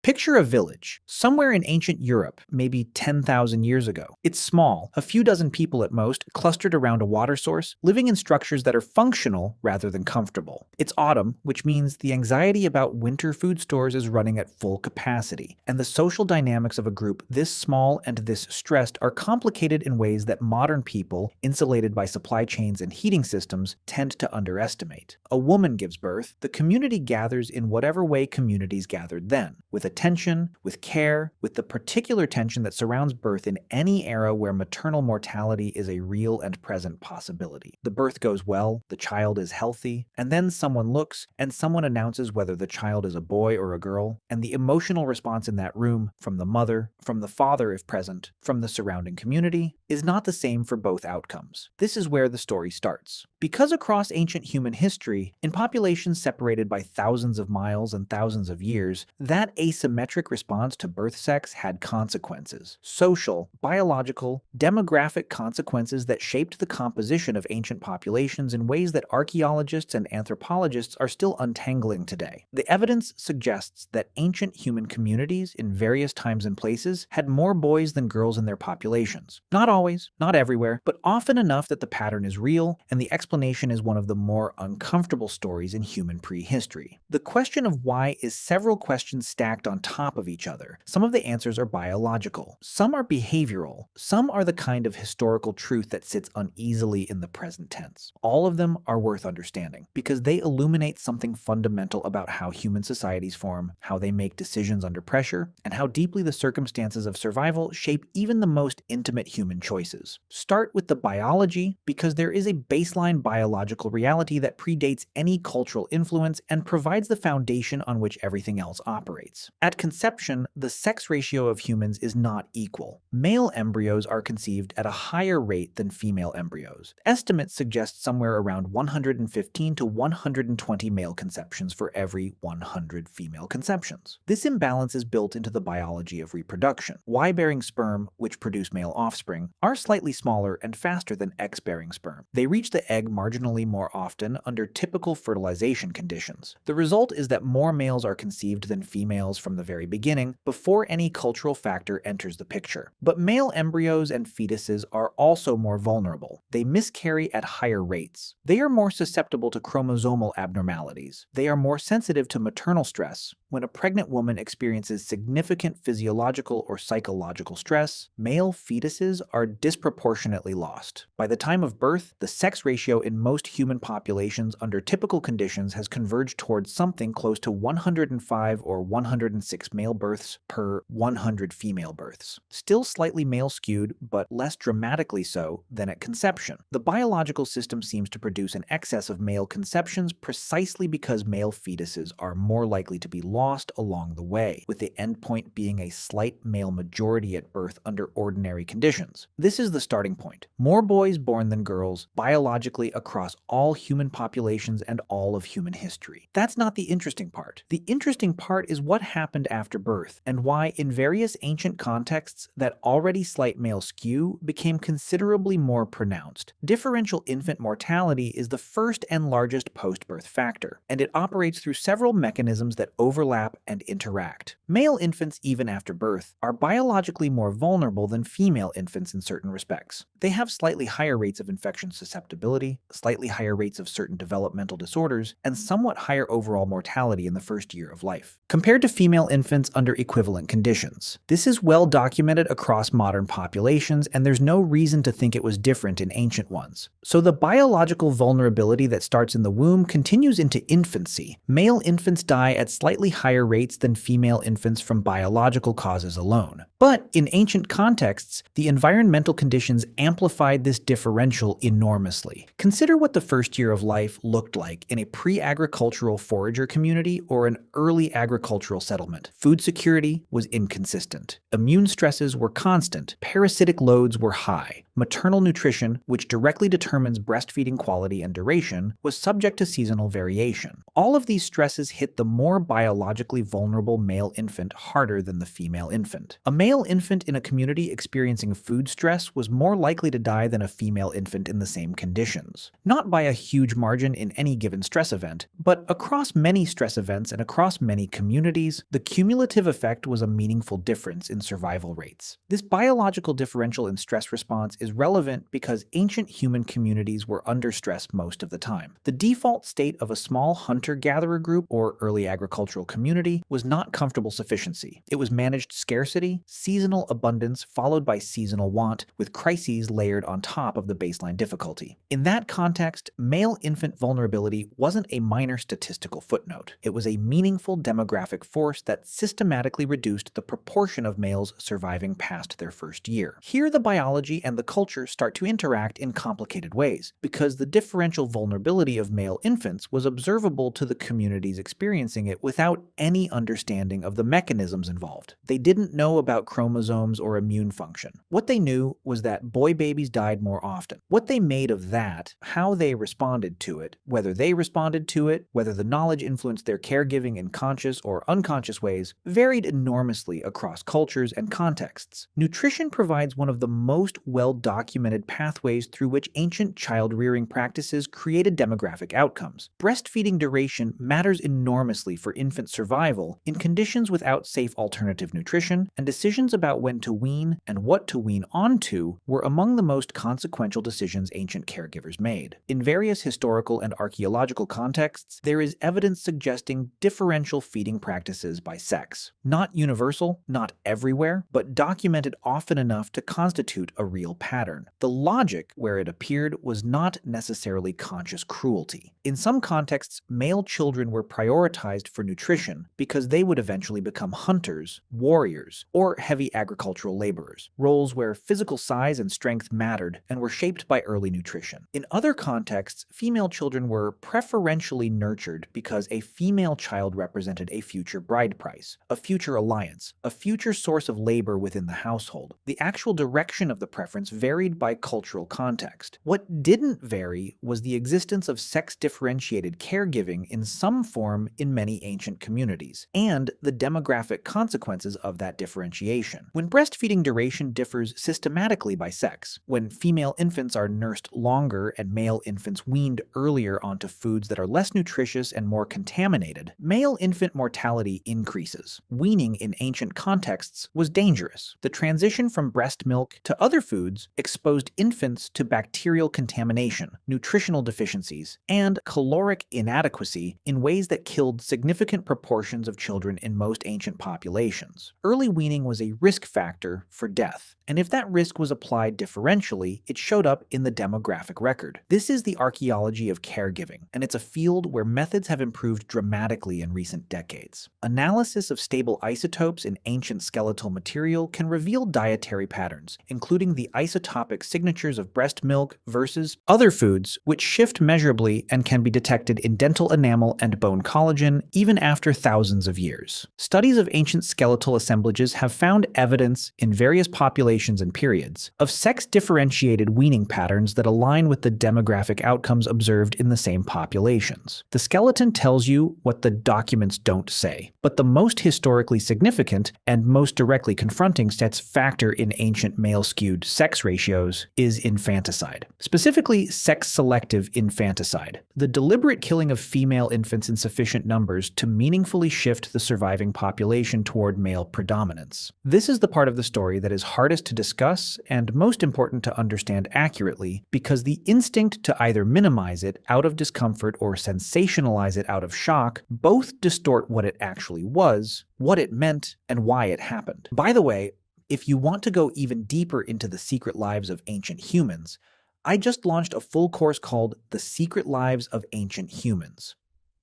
Picture a village, somewhere in ancient Europe, maybe 10,000 years ago. It's small, a few dozen people at most, clustered around a water source, living in structures that are functional rather than comfortable. It's autumn, which means the anxiety about winter food stores is running at full capacity, and the social dynamics of a group this small and this stressed are complicated in ways that modern people, insulated by supply chains and heating systems, tend to underestimate. A woman gives birth, the community gathers in whatever way communities gathered then, with attention, with care, with the particular tension that surrounds birth in any era where maternal mortality is a real and present possibility. The birth goes well, the child is healthy, and then someone looks, and someone announces whether the child is a boy or a girl, and the emotional response in that room, from the mother, from the father if present, from the surrounding community, is not the same for both outcomes. This is where the story starts. Because across ancient human history, in populations separated by thousands of miles and thousands of years, that asymmetric response to birth sex had consequences. Social, biological, demographic consequences that shaped the composition of ancient populations in ways that archaeologists and anthropologists are still untangling today. The evidence suggests that ancient human communities in various times and places had more boys than girls in their populations. Not always, not everywhere, but often enough that the pattern is real, and the explanation is one of the more uncomfortable stories in human prehistory. The question of why is several questions stacked on top of each other. Some of the answers are biological, some are behavioral, some are the kind of historical truth that sits uneasily in the present tense. All of them are worth understanding, because they illuminate something fundamental about how human societies form, how they make decisions under pressure, and how deeply the circumstances of survival shape even the most intimate human choices. Start with the biology, because there is a baseline biological reality that predates any cultural influence and provides the foundation on which everything else operates. At conception, the sex ratio of humans is not equal. Male embryos are conceived at a higher rate than female embryos. Estimates suggest somewhere around 115 to 120 male conceptions for every 100 female conceptions. This imbalance is built into the biology of reproduction. Y-bearing sperm, which produce male offspring, are slightly smaller and faster than X-bearing sperm. They reach the egg marginally more often under typical fertilization conditions. The result is that more males are conceived than females from the very beginning, before any cultural factor enters the picture. But male embryos and fetuses are also more vulnerable. They miscarry at higher rates. They are more susceptible to chromosomal abnormalities. They are more sensitive to maternal stress. When a pregnant woman experiences significant physiological or psychological stress, male fetuses are disproportionately lost. By the time of birth, the sex ratio in most human populations under typical conditions has converged towards something close to 105 or 106 male births per 100 female births. Still slightly male-skewed, but less dramatically so than at conception. The biological system seems to produce an excess of male conceptions precisely because male fetuses are more likely to be lost along the way, with the endpoint being a slight male majority at birth under ordinary conditions. This is the starting point. More boys born than girls, biologically across all human populations and all of human history. That's not the interesting part. The interesting part is what happened after birth, and why in various ancient contexts that already slight male skew became considerably more pronounced. Differential infant mortality is the first and largest post-birth factor, and it operates through several mechanisms that overlap and interact. Male infants, even after birth, are biologically more vulnerable than female infants in certain respects. They have slightly higher rates of infection susceptibility, slightly higher rates of certain developmental disorders, and somewhat higher overall mortality in the first year of life, compared to female infants under equivalent conditions. This is well documented across modern populations, and there's no reason to think it was different in ancient ones. So the biological vulnerability that starts in the womb continues into infancy. Male infants die at slightly higher rates than female infants from biological causes alone. But in ancient contexts, the environmental conditions amplified this differential enormously. Consider what the first year of life looked like in a pre-agricultural forager community or an early agricultural settlement. Food security was inconsistent. Immune stresses were constant. Parasitic loads were high. Maternal nutrition, which directly determines breastfeeding quality and duration, was subject to seasonal variation. All of these stresses hit the more biologically vulnerable male infant harder than the female infant. A male infant in a community experiencing food stress was more likely to die than a female infant in the same conditions. Not by a huge margin in any given stress event, but across many stress events and across many communities, the cumulative effect was a meaningful difference in survival rates. This biological differential in stress response is relevant because ancient human communities were under stress most of the time. The default state of a small hunter-gatherer group or early agricultural community was not comfortable sufficiency. It was managed scarcity, seasonal abundance followed by seasonal want, with crises layered on top of the baseline difficulty. In that context, male infant vulnerability wasn't a minor statistical footnote. It was a meaningful demographic force that systematically reduced the proportion of males surviving past their first year. Here, the biology and the culture start to interact in complicated ways, because the differential vulnerability of male infants was observable to the communities experiencing it without any understanding of the mechanisms involved. They didn't know about chromosomes or immune function. What they knew was that boy babies died more often. What they made of that, how they responded to it, whether the knowledge influenced their caregiving in conscious or unconscious ways, varied enormously across cultures and contexts. Nutrition provides one of the most well-documented pathways through which ancient child-rearing practices created demographic outcomes. Breastfeeding duration matters enormously for infant survival in conditions without safe alternative nutrition, and decisions about when to wean and what to wean onto were among the most consequential decisions ancient caregivers made. In various historical and archaeological contexts, there is evidence suggesting differential feeding practices by sex. Not universal, not everywhere, but documented often enough to constitute a real pattern. The logic, where it appeared, was not necessarily conscious cruelty. In some contexts, male children were prioritized for nutrition because they would eventually become hunters, warriors, or heavy agricultural laborers, roles where physical size and strength mattered and were shaped by early nutrition. In other contexts, female children were preferentially nurtured because a female child represented a future bride price, a future alliance, a future source of labor within the household. The actual direction of the preference varied by cultural context. What didn't vary was the existence of sex-differentiated caregiving in some form in many ancient communities, and the demographic consequences of that differentiation. When breastfeeding duration differs systematically by sex, when female infants are nursed longer and male infants weaned earlier onto foods that are less nutritious and more contaminated, male infant mortality increases. Weaning in ancient contexts was dangerous. The transition from breast milk to other foods exposed infants to bacterial contamination, nutritional deficiencies, and caloric inadequacy in ways that killed significant proportions of children in most ancient populations. Early weaning was a risk factor for death, and if that risk was applied differentially, it showed up in the demographic record. This is the archaeology of caregiving, and it's a field where methods have improved dramatically in recent decades. Analysis of stable isotopes in ancient skeletal material can reveal dietary patterns, including the isotopic signatures of breast milk versus other foods, which shift measurably and can be detected in dental enamel and bone collagen even after thousands of years. Studies of ancient skeletal assemblages have found evidence in various populations and periods of sex-differentiated weaning patterns that align with the demographic outcomes observed in the same populations. The skeleton tells you what the documents don't say, but the most historically significant and most directly confronting stats factor in ancient male-skewed sex ratios is infanticide. Specifically, sex-selective infanticide, the deliberate killing of female infants in sufficient numbers to meaningfully shift the surviving population toward male predominance. This is the part of the story that is hardest to discuss and most important to understand accurately, because the instinct to either minimize it out of discomfort or sensationalize it out of shock both distort what it actually was, what it meant, and why it happened. By the way, if you want to go even deeper into the secret lives of ancient humans, I just launched a full course called The Secret Lives of Ancient Humans.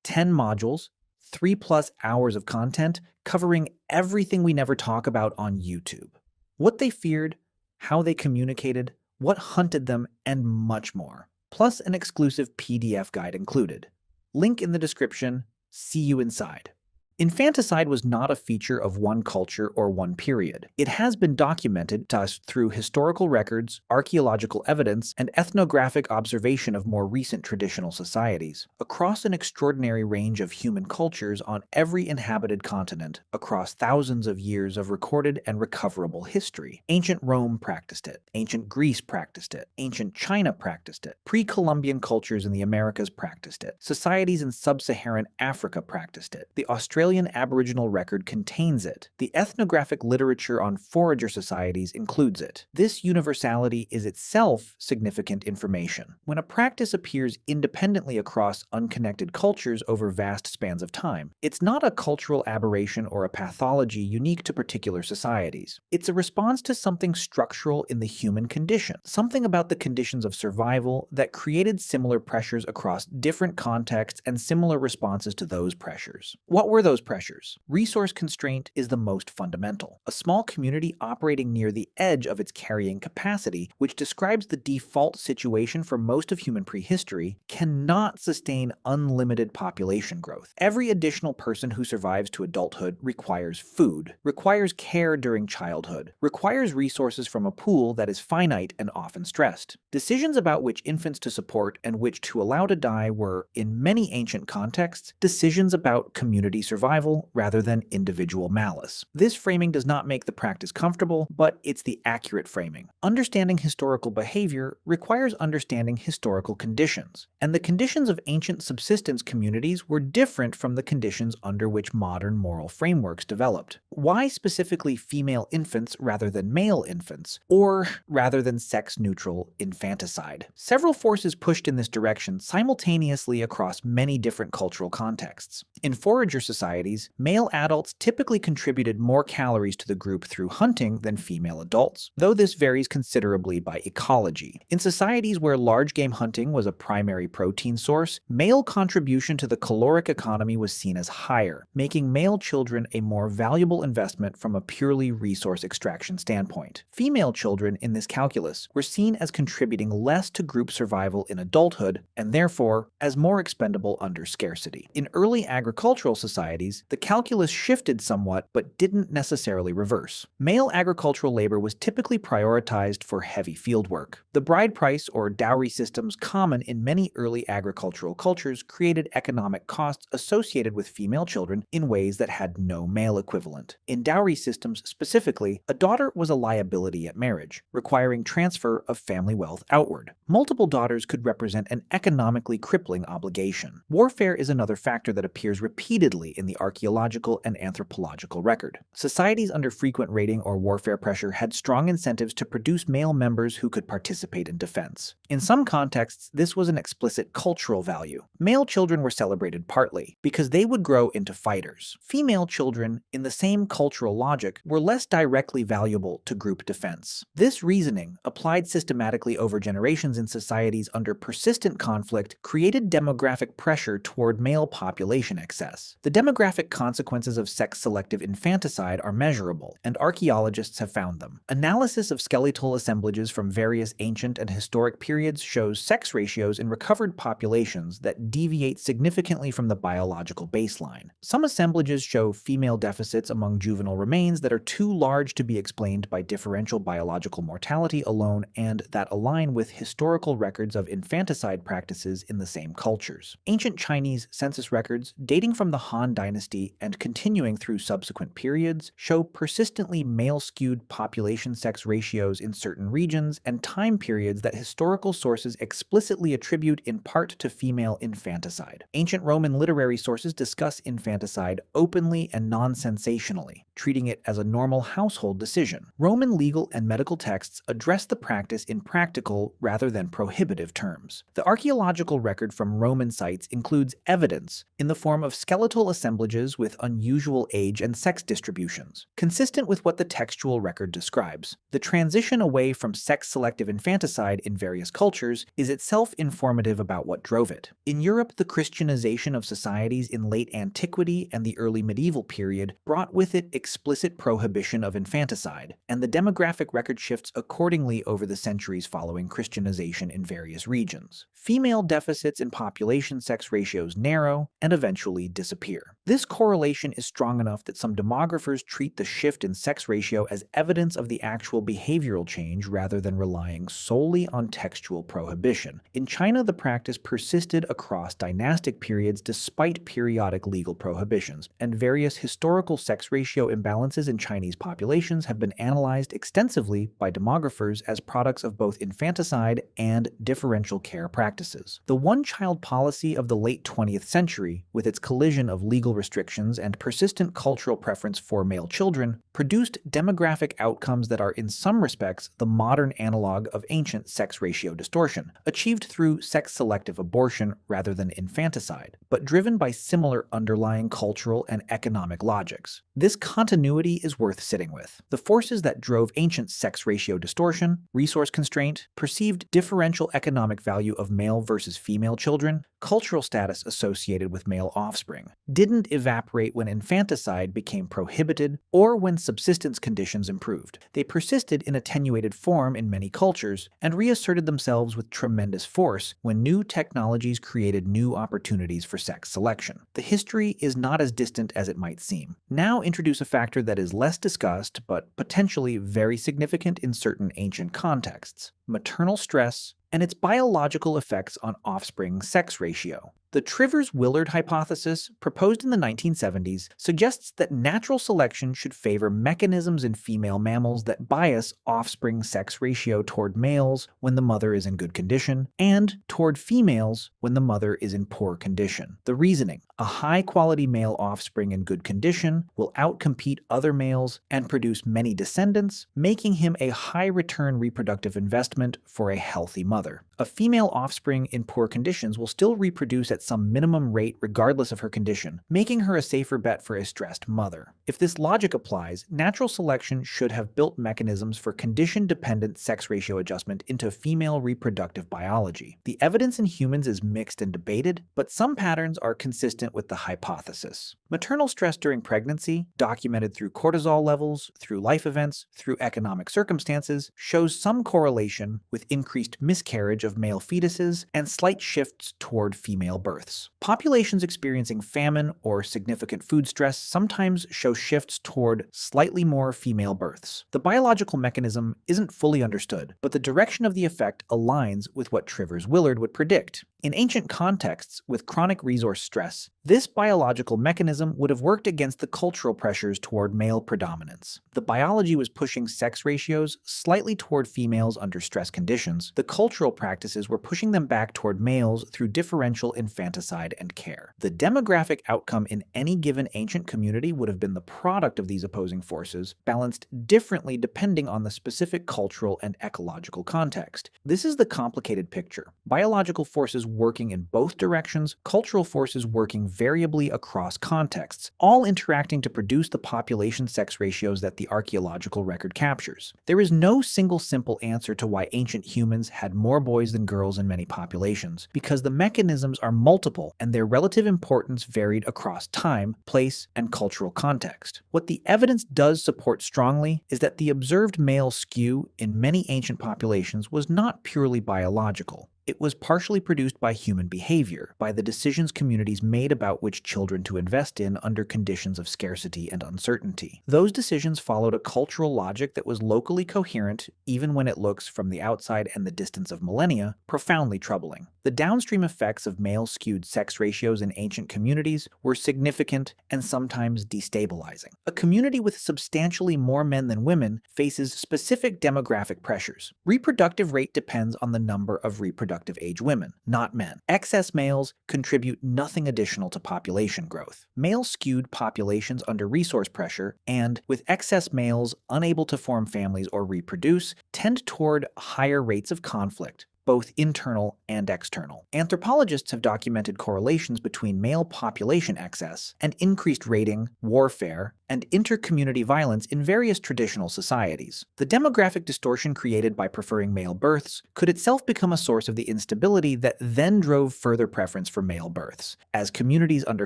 10 modules, 3+ hours of content covering everything we never talk about on YouTube. What they feared, how they communicated, what hunted them, and much more. Plus an exclusive PDF guide included. Link in the description. See you inside. Infanticide was not a feature of one culture or one period. It has been documented to us through historical records, archaeological evidence, and ethnographic observation of more recent traditional societies. Across an extraordinary range of human cultures on every inhabited continent, across thousands of years of recorded and recoverable history, ancient Rome practiced it, ancient Greece practiced it, ancient China practiced it, pre-Columbian cultures in the Americas practiced it, societies in sub-Saharan Africa practiced it, the Australian Aboriginal record contains it. The ethnographic literature on forager societies includes it. This universality is itself significant information. When a practice appears independently across unconnected cultures over vast spans of time, it's not a cultural aberration or a pathology unique to particular societies. It's a response to something structural in the human condition, something about the conditions of survival that created similar pressures across different contexts and similar responses to those pressures. What were those pressures? Resource constraint is the most fundamental. A small community operating near the edge of its carrying capacity, which describes the default situation for most of human prehistory, cannot sustain unlimited population growth. Every additional person who survives to adulthood requires food, requires care during childhood, requires resources from a pool that is finite and often stressed. Decisions about which infants to support and which to allow to die were, in many ancient contexts, decisions about community survival rather than individual malice. This framing does not make the practice comfortable, but it's the accurate framing. Understanding historical behavior requires understanding historical conditions, and the conditions of ancient subsistence communities were different from the conditions under which modern moral frameworks developed. Why specifically female infants rather than male infants, or rather than sex-neutral infanticide? Several forces pushed in this direction simultaneously across many different cultural contexts. In forager societies, male adults typically contributed more calories to the group through hunting than female adults, though this varies considerably by ecology. In societies where large game hunting was a primary protein source, male contribution to the caloric economy was seen as higher, making male children a more valuable investment from a purely resource extraction standpoint. Female children in this calculus were seen as contributing less to group survival in adulthood, and therefore as more expendable under scarcity. In early agricultural societies, the calculus shifted somewhat but didn't necessarily reverse. Male agricultural labor was typically prioritized for heavy field work. The bride price or dowry systems common in many early agricultural cultures created economic costs associated with female children in ways that had no male equivalent. In dowry systems specifically, a daughter was a liability at marriage, requiring transfer of family wealth outward. Multiple daughters could represent an economically crippling obligation. Warfare is another factor that appears repeatedly in the archaeological and anthropological record. Societies under frequent raiding or warfare pressure had strong incentives to produce male members who could participate in defense. In some contexts, this was an explicit cultural value. Male children were celebrated partly because they would grow into fighters. Female children, in the same cultural logic, were less directly valuable to group defense. This reasoning, applied systematically over generations in societies under persistent conflict, created demographic pressure toward male population excess. The demographic consequences of sex-selective infanticide are measurable, and archaeologists have found them. Analysis of skeletal assemblages from various ancient and historic periods shows sex ratios in recovered populations that deviate significantly from the biological baseline. Some assemblages show female deficits among juvenile remains that are too large to be explained by differential biological mortality alone and that align with historical records of infanticide practices in the same cultures. Ancient Chinese census records, dating from the Han Dynasty and continuing through subsequent periods, show persistently male-skewed population-sex ratios in certain regions and time periods that historical sources explicitly attribute in part to female infanticide. Ancient Roman literary sources discuss infanticide openly and non-sensationally, treating it as a normal household decision. Roman legal and medical texts address the practice in practical rather than prohibitive terms. The archaeological record from Roman sites includes evidence in the form of skeletal assemblages with unusual age and sex distributions, consistent with what the textual record describes. The transition away from sex-selective infanticide in various cultures is itself informative about what drove it. In Europe, the Christianization of societies in late antiquity and the early medieval period brought with it explicit prohibition of infanticide, and the demographic record shifts accordingly over the centuries following Christianization in various regions. Female deficits in population sex ratios narrow and eventually disappear. This correlation is strong enough that some demographers treat the shift in sex ratio as evidence of the actual behavioral change rather than relying solely on textual prohibition. In China, the practice persisted across dynastic periods despite periodic legal prohibitions, and various historical sex ratio imbalances in Chinese populations have been analyzed extensively by demographers as products of both infanticide and differential care practices. The one-child policy of the late 20th century, with its collision of legal restrictions and persistent cultural preference for male children, produced demographic outcomes that are in some respects the modern analog of ancient sex ratio distortion, achieved through sex-selective abortion rather than infanticide, but driven by similar underlying cultural and economic logics. This continuity is worth sitting with. The forces that drove ancient sex ratio distortion, resource constraint, perceived differential economic value of male versus female children, cultural status associated with male offspring, didn't evaporate when infanticide became prohibited or when subsistence conditions improved. They persisted in attenuated form in many cultures and reasserted themselves with tremendous force when new technologies created new opportunities for sex selection. The history is not as distant as it might seem. Now introduce a factor that is less discussed but potentially very significant in certain ancient contexts: maternal stress and its biological effects on offspring sex ratio. The Trivers-Willard hypothesis, proposed in the 1970s, suggests that natural selection should favor mechanisms in female mammals that bias offspring sex ratio toward males when the mother is in good condition, and toward females when the mother is in poor condition. The reasoning: a high-quality male offspring in good condition will outcompete other males and produce many descendants, making him a high-return reproductive investment for a healthy mother. A female offspring in poor conditions will still reproduce at some minimum rate regardless of her condition, making her a safer bet for a stressed mother. If this logic applies, natural selection should have built mechanisms for condition-dependent sex ratio adjustment into female reproductive biology. The evidence in humans is mixed and debated, but some patterns are consistent with the hypothesis. Maternal stress during pregnancy, documented through cortisol levels, through life events, through economic circumstances, shows some correlation with increased miscarriage of male fetuses and slight shifts toward female births. Populations experiencing famine or significant food stress sometimes show shifts toward slightly more female births. The biological mechanism isn't fully understood, but the direction of the effect aligns with what Trivers-Willard would predict. In ancient contexts with chronic resource stress, this biological mechanism would have worked against the cultural pressures toward male predominance. The biology was pushing sex ratios slightly toward females under stress conditions. The cultural practices were pushing them back toward males through differential infanticide and care. The demographic outcome in any given ancient community would have been the product of these opposing forces, balanced differently depending on the specific cultural and ecological context. This is the complicated picture. Biological forces working in both directions, cultural forces working variably across contexts, all interacting to produce the population sex ratios that the archaeological record captures. There is no single simple answer to why ancient humans had more boys than girls in many populations, because the mechanisms are multiple and their relative importance varied across time, place, and cultural context. What the evidence does support strongly is that the observed male skew in many ancient populations was not purely biological. It was partially produced by human behavior, by the decisions communities made about which children to invest in under conditions of scarcity and uncertainty. Those decisions followed a cultural logic that was locally coherent, even when it looks, from the outside and the distance of millennia, profoundly troubling. The downstream effects of male-skewed sex ratios in ancient communities were significant and sometimes destabilizing. A community with substantially more men than women faces specific demographic pressures. Reproductive rate depends on the number of reproductive age women, not men. Excess males contribute nothing additional to population growth. Male-skewed populations under resource pressure and, with excess males unable to form families or reproduce, tend toward higher rates of conflict, both internal and external. Anthropologists have documented correlations between male population excess and increased raiding, warfare, and inter-community violence in various traditional societies. The demographic distortion created by preferring male births could itself become a source of the instability that then drove further preference for male births, as communities under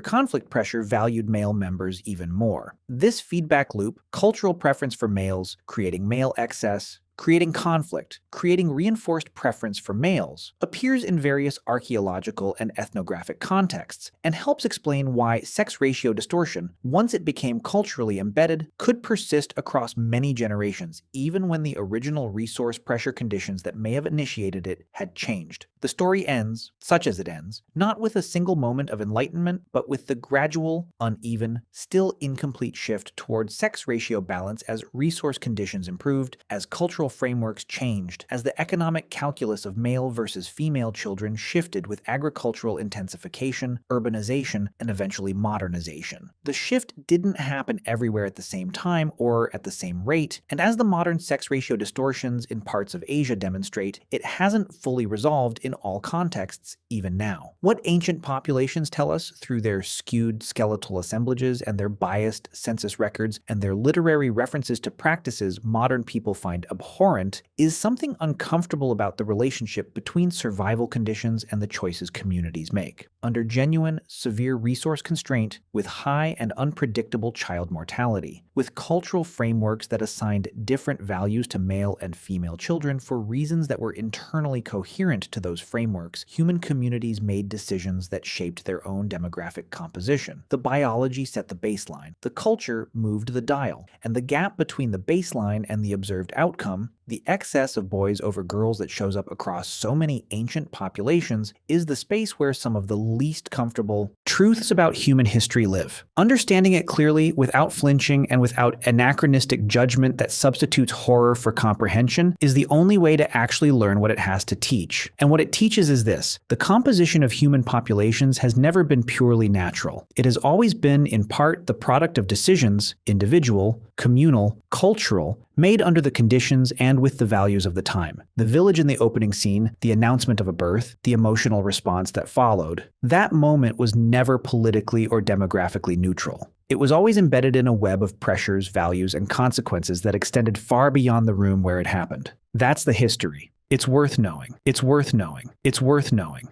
conflict pressure valued male members even more. This feedback loop, cultural preference for males, creating male excess, creating conflict, creating reinforced preference for males, appears in various archaeological and ethnographic contexts, and helps explain why sex ratio distortion, once it became culturally embedded, could persist across many generations, even when the original resource pressure conditions that may have initiated it had changed. The story ends, such as it ends, not with a single moment of enlightenment, but with the gradual, uneven, still incomplete shift towards sex ratio balance as resource conditions improved, as cultural frameworks changed, as the economic calculus of male versus female children shifted with agricultural intensification, urbanization, and eventually modernization. The shift didn't happen everywhere at the same time or at the same rate, and as the modern sex ratio distortions in parts of Asia demonstrate, it hasn't fully resolved in all contexts, even now. What ancient populations tell us through their skewed skeletal assemblages and their biased census records and their literary references to practices modern people find abhorrent is something uncomfortable about the relationship between survival conditions and the choices communities make. Under genuine, severe resource constraint, with high and unpredictable child mortality, with cultural frameworks that assigned different values to male and female children for reasons that were internally coherent to those frameworks, human communities made decisions that shaped their own demographic composition. The biology set the baseline, the culture moved the dial, and the gap between the baseline and the observed outcome, the excess of boys over girls that shows up across so many ancient populations, is the space where some of the least comfortable truths about human history live. Understanding it clearly, without flinching and without anachronistic judgment that substitutes horror for comprehension, is the only way to actually learn what it has to teach. And what it teaches is this: the composition of human populations has never been purely natural. It has always been, in part, the product of decisions, individual, communal, cultural, made under the conditions and with the values of the time. The village in the opening scene, the announcement of a birth, the emotional response that followed, that moment was never politically or demographically neutral. It was always embedded in a web of pressures, values, and consequences that extended far beyond the room where it happened. That's the history. It's worth knowing. It's worth knowing. It's worth knowing.